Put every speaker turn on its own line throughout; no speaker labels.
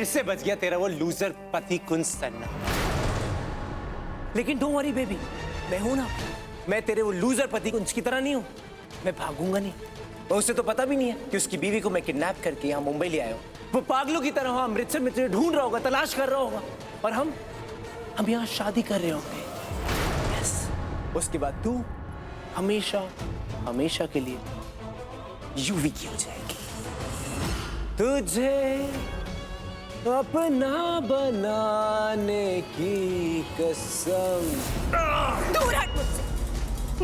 फिर से बच गया तेरा वो लूजर पति कुंज सन्ना। लेकिन डोंट वरी बेबी, मैं हूं ना, मैं तेरे वो लूजर पति कुंज की तरह नहीं हूं। मैं भागूंगा नहीं। और उसे तो पता भी नहीं है कि उसकी बीवी को मैं किडनैप करके यहाँ मुंबई ले आया हूँ। वो पागलों की तरह अमृतसर में तुझे ढूंढ रहा होगा, तलाश कर रहा होगा, और हम यहाँ शादी कर रहे होंगे। यस, उसके बाद तू हमेशा हमेशा के लिए यूवी की हो जाएगी। तुझे अपना बनाने की कसम।
दूर हट मुझसे,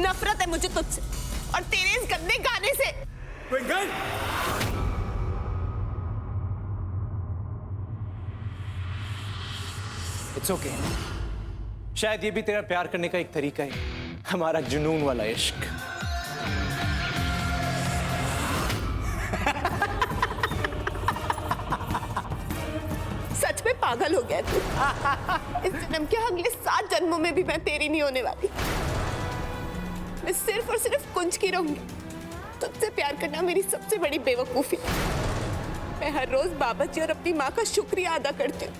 नफरत है मुझे तुझसे और तेरे इस गंदे गाने से।
Twinkle, it's okay. शायद ये भी तेरा प्यार करने का एक तरीका है, हमारा जुनून वाला इश्क।
सच में पागल हो गया तू। इस जन्म के अगले 7 जन्मों में भी मैं तेरी नहीं होने वाली। मैं सिर्फ और सिर्फ कुंज की रहूंगी। तुझसे प्यार करना मेरी सबसे बड़ी बेवकूफी। मैं हर रोज बाबा जी और अपनी माँ का शुक्रिया अदा करती हूँ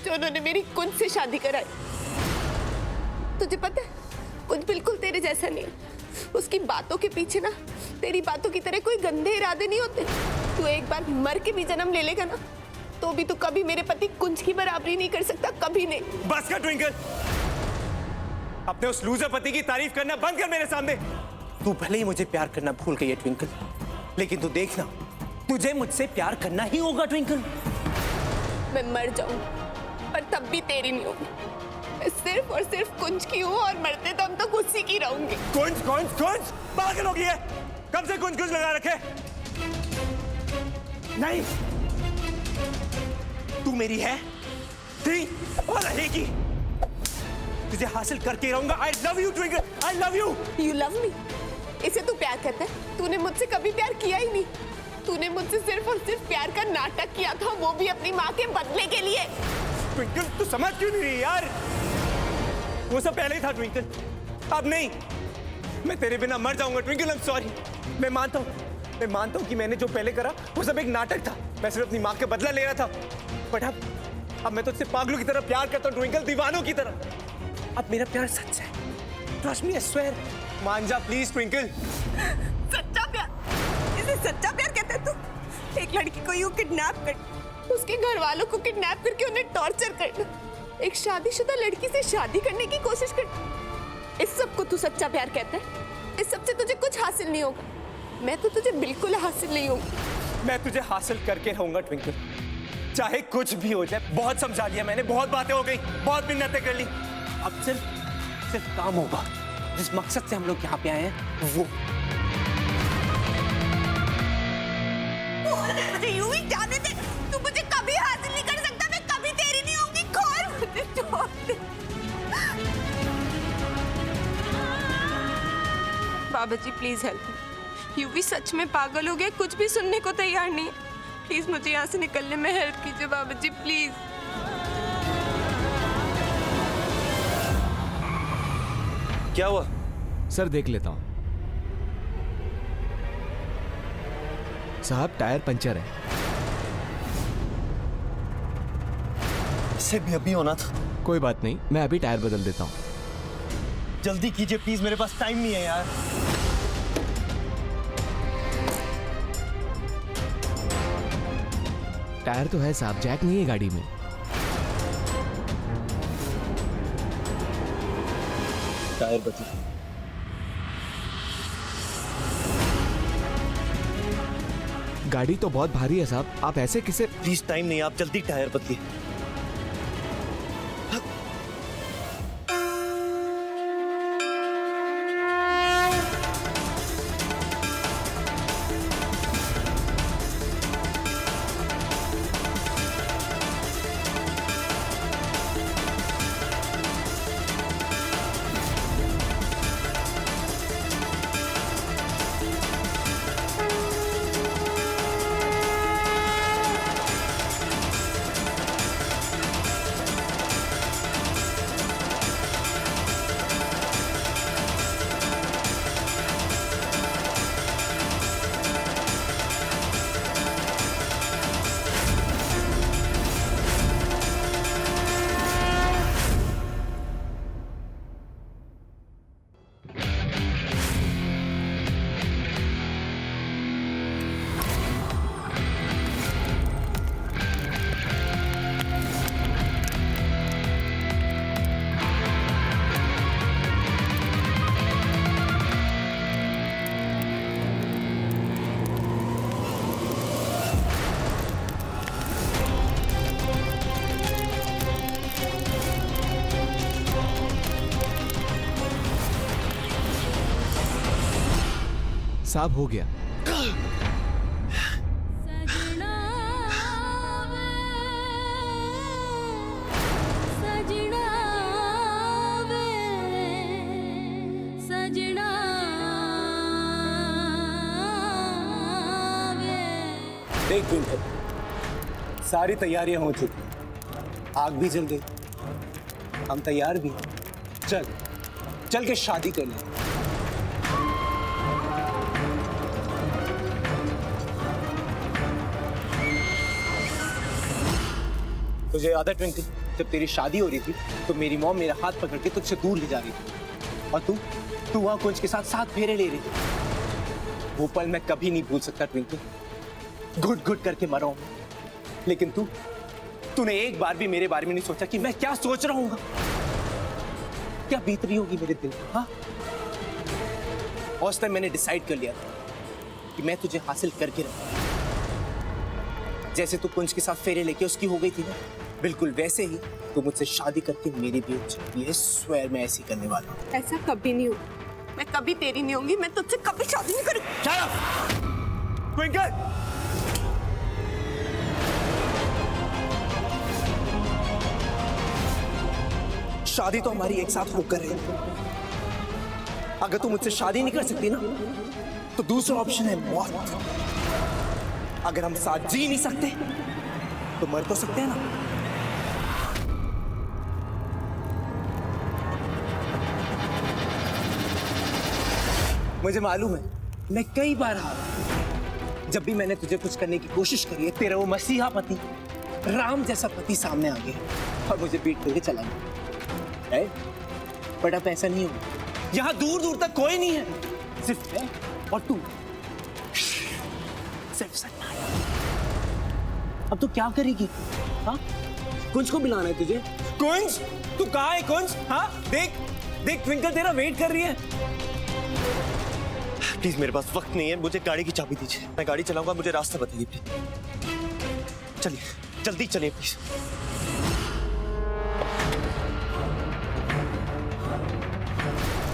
जो उन्होंने मेरी कुंज से शादी कराई। तुझे पता है, कुंज बिल्कुल तेरे जैसा नहीं है। उसकी बातों के पीछे ना तेरी बातों की तरह कोई गंदे इरादे नहीं होते। तू एक बार मर के भी जन्म ले लेगा ना, तो भी तू कभी मेरे पति कुंज की बराबरी नहीं कर सकता, कभी नहीं।
बस कर ट्विंकल, अपने उस लूजर पति की तारीफ करना बंद कर मेरे सामने। तू भले ही मुझे प्यार करना भूल गई है ट्विंकल, लेकिन तू देखना, तुझे मुझसे प्यार करना ही होगा ट्विंकल।
मैं मर जाऊंगी पर तब भी तेरी नहीं होगी। मैं सिर्फ और सिर्फ कुंज की हूँ और मरते दम तक उसी की रहूंगी।
कुंज कुंज कुंज पागल हो गई है, कब से कुंज कुंज लगा रखे। नहीं, तू मेरी है, थी और रहेगी। तुझे हासिल करके रहूंगा। I love you twinkle, I love you.
You love me, इसे तू प्यार कहता है? तूने मुझसे कभी प्यार किया ही नहीं। तूने मुझसे सिर्फ और सिर्फ प्यार का नाटक किया था, वो भी अपनी माँ के बदले के लिए।
ट्विंकल, तू समझ क्यों नहीं रही यार? वो सब पहले ही था ट्विंकल, अब नहीं। मैं तेरे बिना मर जाऊंगा ट्विंकल, आई एम सॉरी। मैं मानता हूँ कि मैंने जो पहले करा वो सब एक नाटक था। मैं सिर्फ अपनी माँ का बदला ले रहा था। बट अब मैं तुझसे पागलों की तरह प्यार करता हूँ ट्विंकल, दीवानों की तरह। अब मेरा प्यार सच है, ट्रस्ट मी, आई स्वेयर। मान जा प्लीज ट्विंकल।
सच्चा प्यार, इसे सच्चा प्यार कहते हैं तू? एक लड़की को यूं किडनैप कर, उसके घर वालों को किडनैप करके उन्हें टॉर्चर करना, एक शादीशुदा लड़की से शादी करने की कोशिश करना, इस सब को तू सच्चा प्यार कहता है? इस सब से तुझे कुछ हासिल नहीं होगा। मैं तो तुझे बिल्कुल हासिल नहीं होगी।
मैं तुझे हासिल करके रहूंगा ट्विंकल, चाहे कुछ भी हो जाए। बहुत समझा लिया मैंने, बहुत बातें हो गई, बहुत मिन्नतें कर ली। अब सिर्फ काम होगा, जिस मकसद से हम लोग यहाँ पे आए हैं वो।
मुझे यूं ही जाने दे, तू मुझे कभी हासिल नहीं कर सकता। मैं कभी तेरी नहीं होंगी। खोल मुझे, छोड़ दे। बाबा जी प्लीज हेल्प मी। यूवी सच में पागल हो गया, कुछ भी सुनने को तैयार नहीं है। प्लीज मुझे यहाँ से निकलने में हेल्प कीजिए बाबा जी, प्लीज।
क्या हुआ?
सर देख लेता हूँ। साहब टायर पंचर है।
इससे भी अभी होना था।
कोई बात नहीं, मैं अभी टायर बदल देता हूँ।
जल्दी कीजिए प्लीज, मेरे पास टाइम नहीं है यार।
टायर तो है साहब, जैक नहीं है गाड़ी में।
टायर बदल।
गाड़ी तो बहुत भारी है साहब, आप ऐसे किसे।
प्लीज टाइम नहीं, आप जल्दी टायर बदलिए।
साहब हो गया।
देख ट्विंकल, सारी तैयारियां हो चुकी, आग भी जल गई, हम तैयार भी। चल चल के शादी कर ले। तुझे याद है ट्विंकल, जब तेरी शादी हो रही थी तो मेरी मॉम मेरा हाथ पकड़ के तुझसे दूर ले जा रही थी और तू वहां कुंज के साथ 7 फेरे ले रही थी। वो पल मैं कभी नहीं भूल सकता ट्विंकल। घुट घुट करके मरा हूं, लेकिन तूने एक बार भी मेरे बारे में नहीं सोचा कि मैं क्या सोच रहा हूँ, क्या बीत रही होगी मेरे दिल पर। हाँ, उस टाइम मैंने डिसाइड कर लिया था कि मैं तुझे हासिल करके रहूंगा। जैसे तू कुंज के साथ फेरे लेके उसकी हो गई थी ना, बिल्कुल वैसे ही तू मुझसे शादी करके मेरी भी हो सकती है। स्वेयर मैं ऐसी करने वाला हूँ।
ऐसा कभी नहीं हो, मैं कभी तेरी नहीं होंगी, मैं तुझसे कभी शादी नहीं करूंगी।
Shut up! ट्विंकल! शादी तो हमारी एक साथ होकर है। अगर तू मुझसे शादी नहीं कर सकती ना, तो दूसरा ऑप्शन है मौत। अगर हम साथ जी नहीं सकते तो मर तो सकते हैं ना। मुझे मालूम है, मैं कई बार हारा। जब भी मैंने तुझे कुछ करने की कोशिश करी है, तेरा वो मसीहा पति, राम जैसा पति सामने आ गया और मुझे बीट करके चला गया। बट अब ऐसा नहीं होगा। यहां दूर दूर तक कोई नहीं है, सिर्फ मैं और तू, सिर्फ सन्नाटा। अब तू क्या करेगी? हाँ, कुंज को बुलाना है तुझे। कुंज, तू कहाँ है कुंज? हाँ, देख देख ट्विंकल तेरा वेट कर रही है।
प्लीज मेरे पास वक्त नहीं है, मुझे गाड़ी की चाबी दीजिए, मैं गाड़ी चलाऊंगा, मुझे रास्ता बताइए प्लीज। चलिए जल्दी चलिए प्लीज।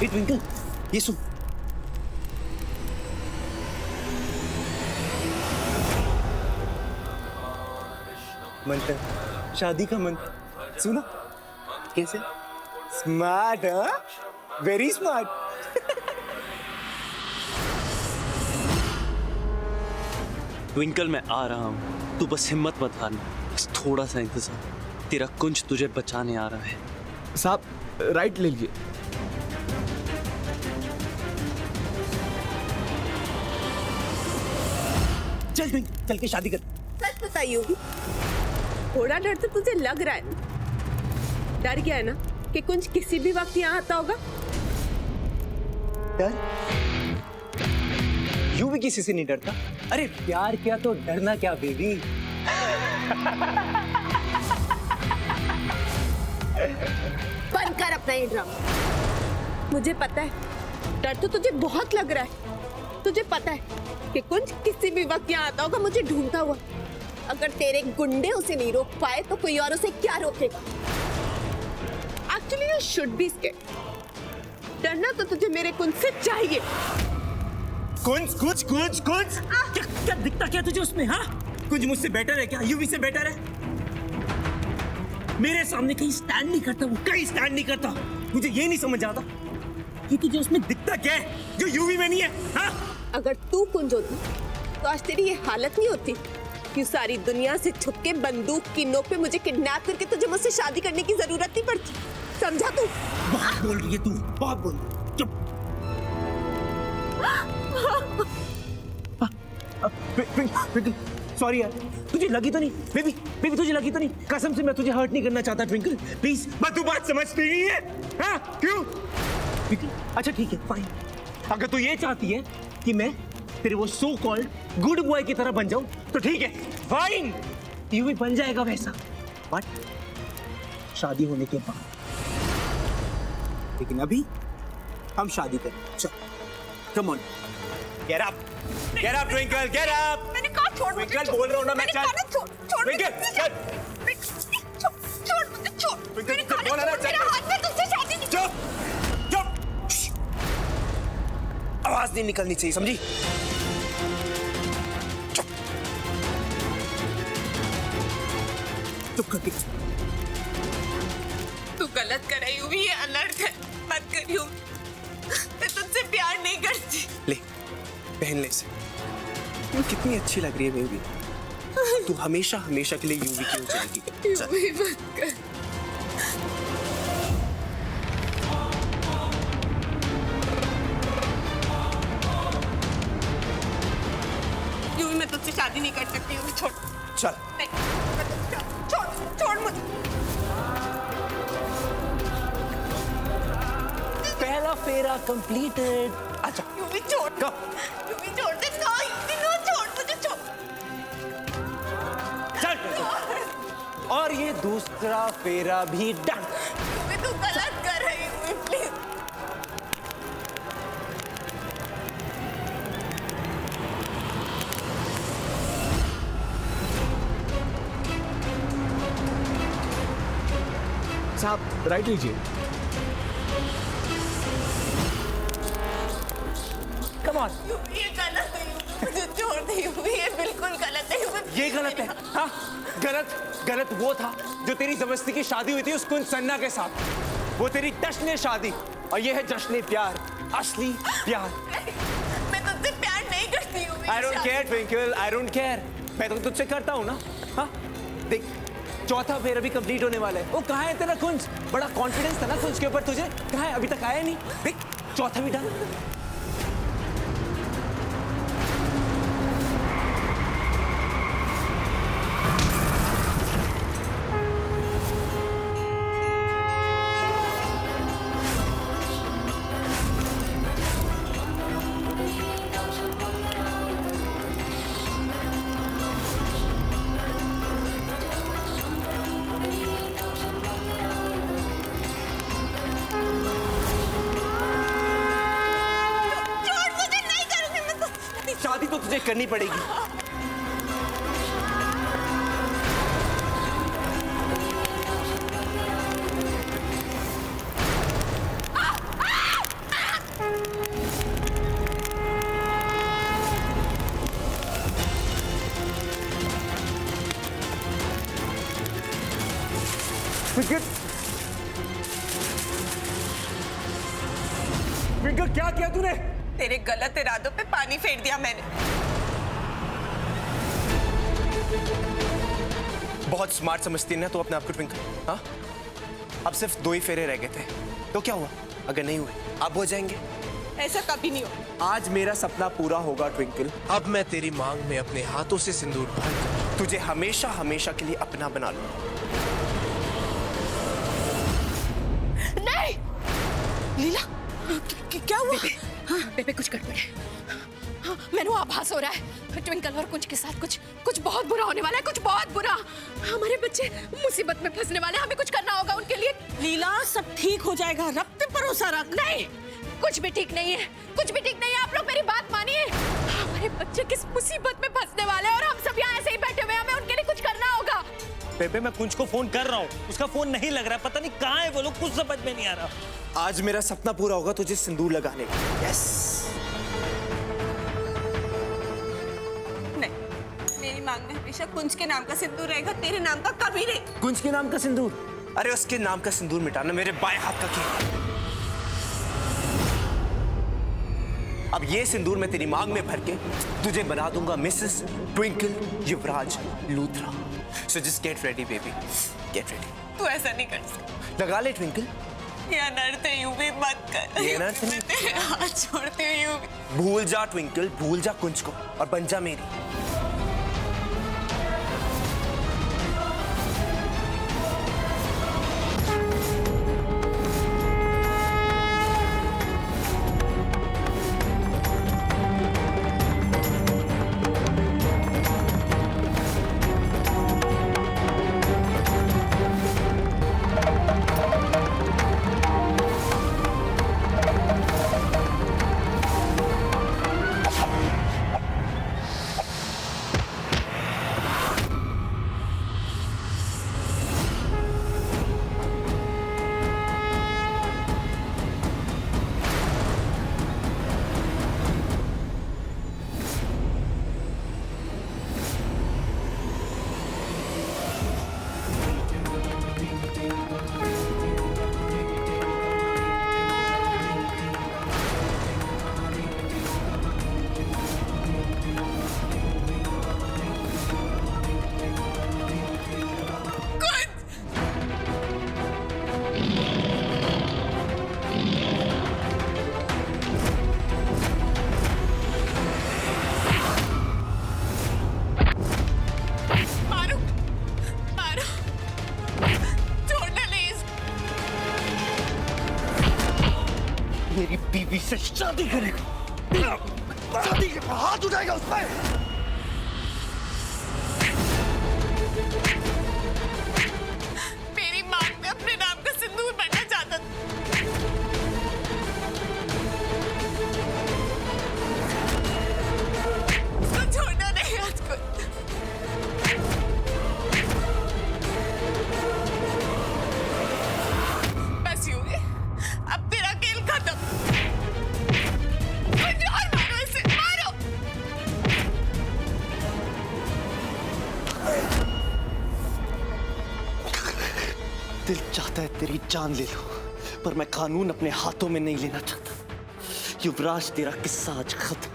ट्विंकल, ये सुन। मंत्र, शादी का मंत्र सुना? कैसे? स्मार्ट, हाँ? Very smart.
ट्विंकल मैं आ रहा हूँ, तू बस हिम्मत मत हारना, बस थोड़ा सा इंतजार। तेरा कुंज तुझे बचाने आ रहा है।
साहब राइट ले लीजिए।
चल ट्विंकल, चल के शादी कर।
सच बताइए, थोड़ा डर तो तुझे लग रहा है ना? डर गया है ना कि कुंज किसी भी वक्त यहाँ आता होगा?
डर? यूं भी किसी से नहीं डरता। अरे प्यार किया तो डरना क्या बेबी।
बंद कर अपना ये ड्रामा। मुझे पता है डर तो तुझे बहुत लग रहा है। तुझे पता है कि कुंज किसी भी वक्त यहाँ आता होगा मुझे ढूंढता हुआ। अगर तेरे गुंडे उसे नहीं रोक पाए तो कोई और उसे क्या रोकेगा? Actually you should be scared. डरना तो तुझे मेरे कुंज से चाहिए।
कुंज कुंज कुंज कुंज क्या क्या दिखता क्या तुझे उसमें? हाँ, कुंज मुझसे बेटर है क्या? यूवी से बेटर है? मेरे सामने कहीं स्टैंड नहीं करता, वो कहीं स्टैंड नहीं करता। मुझे ये नहीं समझ आता कि तुझे उसमें दिखता क्या है जो यूवी में नहीं है? हाँ,
अगर तू कुंज होती तो आज तेरी ये हालत नहीं होती कि सारी दुनिया से छुप के बंदूक की नोक पे मुझे किडनैप करके तुझे मुझसे शादी करने की जरूरत नहीं पड़ती। समझा तू?
बहुत बोल रही है तू, बहुत बोल रही है। चुप। सॉरी यार, तुझे लगी तो नहीं? बेबी बेबी तुझे लगी तो नहीं? कसम से मैं तुझे हर्ट नहीं करना चाहता ट्विंकल, प्लीज। बस तू बात समझती नहीं है। हाँ, क्यों? अच्छा ठीक है, फाइन। अगर तू ये चाहती है कि मैं तेरे वो सो कॉल्ड गुड बॉय की तरह बन जाऊं तो ठीक है, फाइन। यू भी बन जाएगा वैसा, बट शादी होने के बाद। लेकिन अभी हम शादी करें। चल, come on, get up, get up twinkle, get up.
मैंने कहा छोड़ मुझे।
ट्विंकल बोल रहा हूं ना मैं, चल।
छोड़
ट्विंकल, चल।
छोड़ मुझे, छोड़।
ट्विंकल, बोल रहा ना, चल।
मेरा हाथ में तुझसे शादी नहीं।
चुप, चुप। आवाज
आवाज नहीं निकलनी चाहिए, समझी? चुप करके।
तू गलत कर रही हूँ, ये अनर्थ है, मत करियो। मैं तुझसे प्यार नहीं करती।
ले पहन ले इसे। तू कितनी अच्छी लग रही है बेबी। तू हमेशा हमेशा के लिए यूवी क्यों चलेगी? चल।
यूवी मत कर। यूवी मैं तुझसे शादी नहीं कर सकती। यूवी छोड़।
चल।
नहीं, छोड़ मुझे।
पहला फेरा कंप्लीटेड। अच्छा
यूवी छोड़।
कब?
यूवी छोड़ दे। नो छोड़, मुझे छोड़।
चल। और ये दूसरा फेरा भी डन।
यूवी तू गलत कर रही है, प्लीज।
साहब राइट लीजिए।
Come on.
ये गलत है, मुझे छोड़ दे। ये बिल्कुल गलत है।
ये गलत है। हाँ गलत वो था जो तेरी जबरदस्ती की शादी हुई थी उस कुंज सन्ना के साथ। वो तेरी जश्न शादी और ये है जश्न प्यार, असली प्यार।
मैं तुझसे प्यार नहीं करती हूँ।
I don't care twinkle, I don't care. मैं तो तुझसे करता हूँ ना। हाँ देख, चौथा फेर अभी कंप्लीट होने वाला है। वो कहाँ है तेरा कुंज? बड़ा कॉन्फिडेंस था ना कुंज के ऊपर तुझे, कहाँ है? अभी तक आया नहीं। देख चौथा भी डन। शादी तो तुझे करनी पड़ेगी। विंकर क्या किया तूने?
तेरे गलत इरादों पे पानी फेर दिया मैंने।
बहुत स्मार्ट समझती है ना तू अपने आप को ट्विंकल। हाँ अब सिर्फ 2 ही फेरे रह गए थे तो क्या हुआ? अगर नहीं हुए अब हो जाएंगे।
ऐसा कभी नहीं हो।
आज मेरा सपना पूरा होगा ट्विंकल।
अब मैं तेरी मांग में अपने हाथों से सिंदूर भरकर तुझे हमेशा हमेशा के लिए अपना बना लूं।
नहीं लीला, क्या हुआ? बेबे कुछ गड़बड़ है। मैंने आभास हो रहा है ट्विंकल और कुंज के साथ कुछ बहुत बुरा होने वाला है। कुछ बहुत बुरा। हमारे बच्चे मुसीबत में फंसने वाले हैं। हमें कुछ करना होगा उनके लिए।
लीला सब ठीक हो जाएगा, रब पे भरोसा रख।
नहीं, कुछ भी ठीक नहीं है। कुछ भी ठीक नहीं है। आप लोग मेरी बात मानिए। हमारे बच्चे किस मुसीबत में फंसने वाले हैं और हम सब यहाँ ऐसे ही बैठे हुए हैं। हमें उनके लिए कुछ करना होगा।
बेबे मैं कुंज को फोन कर रहा हूँ, उसका फोन नहीं लग रहा, पता नहीं कहाँ है वो लोग, कुछ समझ में नहीं आ रहा।
आज मेरा सपना पूरा होगा तुझे सिंदूर लगाने का। यस।
नहीं, मेरी मांग में हमेशा कुंज के नाम का सिंदूर रहेगा, तेरे नाम का कभी नहीं।
कुंज के नाम का सिंदूर?
अरे उसके नाम का सिंदूर मिटाना मेरे बाएं हाथ का खेल। अब ये सिंदूर मैं तेरी मांग में भर के तुझे बना दूंगा Mrs Twinkle Yuvraj Luthra. So just get ready baby, get ready.
तू ऐसा नहीं कर सकता।
लगा ले ट्विंकल।
ये अनर्थ है, यूं भी मत कर।
ये अनर्थ नहीं।
मैं तेरे हाथ छोड़ती हूँ यूं भी।
भूल जा ट्विंकल, भूल जा कुंज को और बन जा मेरी।
मेरी बीवी से शादी करेगा, शादी के हाथ उठाएगा उस पर।
मेरी मांग में अपने नाम का सिंदूर बनना चाहता था। उसको छोड़ना नहीं आज को। बस यूं ही अब तेरा खेल खत्म। और मारो इसे, मारो।
दिल चाहता है तेरी जान ले लो, पर मैं कानून अपने हाथों में नहीं लेना चाहता। युवराज, तेरा किस्सा आज खत्म।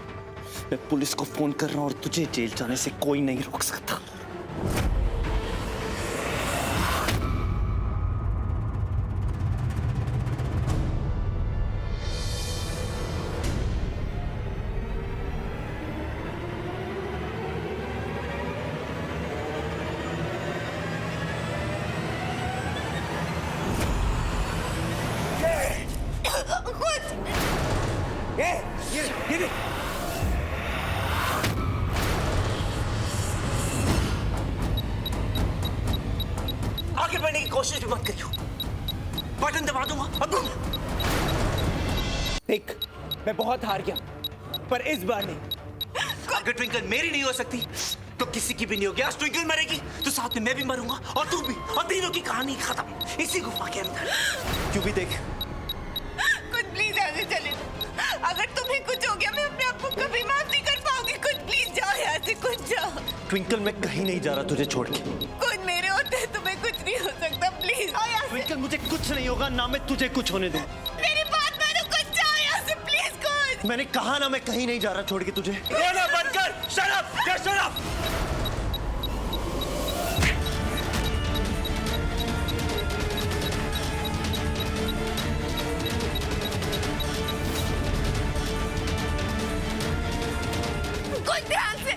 मैं पुलिस को फोन कर रहा हूं और तुझे जेल जाने से कोई नहीं रोक सकता।
ये देख।
आगे बढ़ने की कोशिश भी मत करियो, बटन दबा दूंगा। अब
देख, मैं बहुत हार गया, पर इस बार नहीं।
अगर ट्विंकल मेरी नहीं हो सकती तो किसी की भी नहीं होगी। आज ट्विंकल मरेगी तो साथ में मैं भी मरूंगा और तू भी, और तीनों की कहानी खत्म इसी गुफा के अंदर। क्यों भी देख,
कुछ प्लीज यहाँ से चले। अगर तुम्हें कुछ हो गया मैं अपने आप को कभी माफ नहीं कर पाऊंगी। कुछ प्लीज जाओ यहाँ से, कुछ जाओ।
ट्विंकल, मैं कहीं नहीं जा रहा तुझे छोड़ के।
कुछ मेरे होते तुम्हें कुछ नहीं हो सकता। प्लीज आओ यहाँ से।
ट्विंकल, मुझे कुछ नहीं होगा, ना मैं तुझे कुछ होने दूं।
मेरी बात मानो, कुछ जाओ यहाँ से प्लीज। कुछ
मैंने कहा ना, मैं कहीं नहीं जा रहा छोड़ के तुझे।
रोना बंद कर। Shut up, just shut up.
कुछ ध्यान से।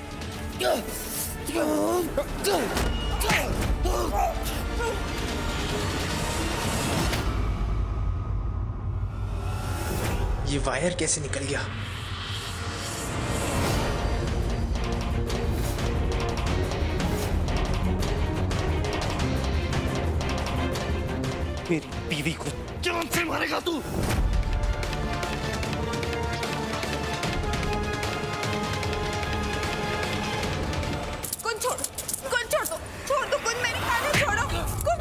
ये वायर कैसे निकल गया?
मेरी बीवी को जान से मारेगा तू।
कुछ छोड़ दो, छोड़ दो। कुछ मेरी बातें छोड़ो। कुछ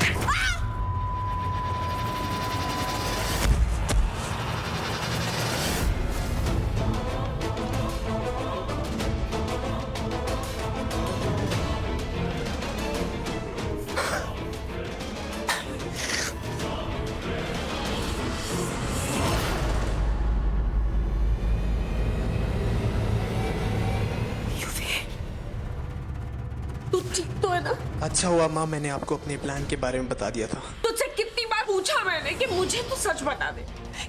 तू ठीक तो है ना?
अच्छा हुआ माँ, मैंने आपको अपने प्लान के बारे में बता दिया था।
तुझसे कितनी बार पूछा मैंने कि मुझे तो सच बता दे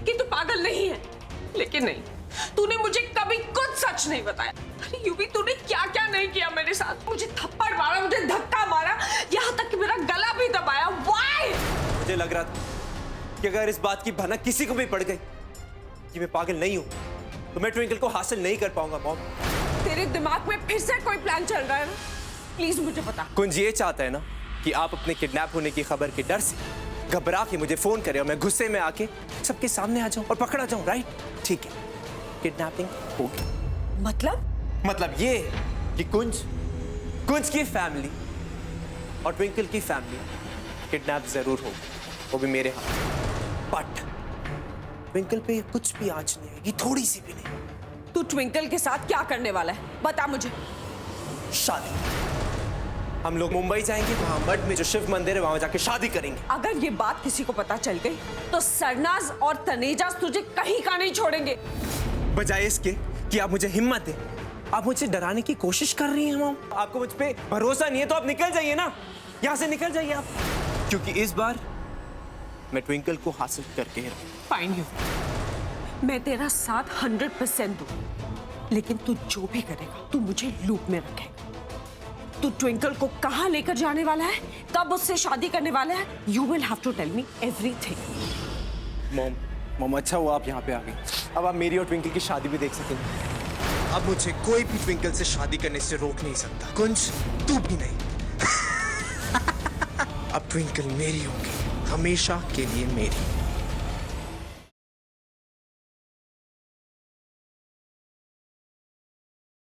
कि तू पागल नहीं है, लेकिन नहीं, तूने मुझे कभी कुछ सच नहीं बताया। अरे यूवी, तूने क्या क्या नहीं किया मेरे साथ। मुझे थप्पड़ मारा, मुझे धक्का मारा, यहाँ तक कि मेरा गला भी दबाया। Why?
मुझे लग रहा था कि अगर इस बात की भनक किसी को भी पड़ गई कि मैं पागल नहीं हूं, तो मैं ट्विंकल को हासिल नहीं कर पाऊंगा। मॉम,
तेरे दिमाग में फिर से कोई प्लान चल रहा है ना? प्लीज मुझे बता।
कुंज ये चाहता है ना कि आप अपने किडनैप होने की खबर के डर से घबरा के मुझे फोन करें और मैं गुस्से में आके सबके सामने आ जाऊं और पकड़ा जाऊं, राइट? ठीक है, किडनैपिंग होगी। मतलब ये कि कुंज की फैमिली और ट्विंकल की फैमिली किडनैप जरूर होगी, वो भी मेरे हाथ। बट ट्विंकल पे कुछ भी आंच नहीं आएगी, थोड़ी सी भी नहीं।
तू ट्विंकल के साथ क्या करने वाला है, बता मुझे।
शादी। हम लोग मुंबई जाएंगे, वहां मठ में जो शिव मंदिर है वहां जाके शादी करेंगे।
अगर ये बात किसी को पता चल गई तो सरनाज और तनेजाज तुझे कहीं का नहीं छोड़ेंगे।
बजाय इसके कि आप मुझे हिम्मत दें, आप मुझे डराने की कोशिश कर रही हैं। मॉम, आपको मुझ पे भरोसा नहीं है तो आप निकल जाइए ना, यहाँ से निकल जाइए आप, क्योंकि इस बार मैं ट्विंकल को हासिल करके ही रहूंगा।
फाइन यू, मैं तेरा साथ 100% दूं, लेकिन तू जो भी करेगा तू मुझे लूप में रखेगा। तू ट्विंकल को कहां लेकर जाने वाला है, कब उससे शादी करने वाला है, you will have to tell me everything.
Mom, mum अच्छा हुआ आप यहाँ पे आ गई। अब आप मेरी और ट्विंकल की शादी भी देख सकेंगे।
अब मुझे कोई भी ट्विंकल से शादी करने से रोक नहीं सकता, कुंज तू भी नहीं। अब ट्विंकल मेरी होगी, हमेशा के लिए मेरी।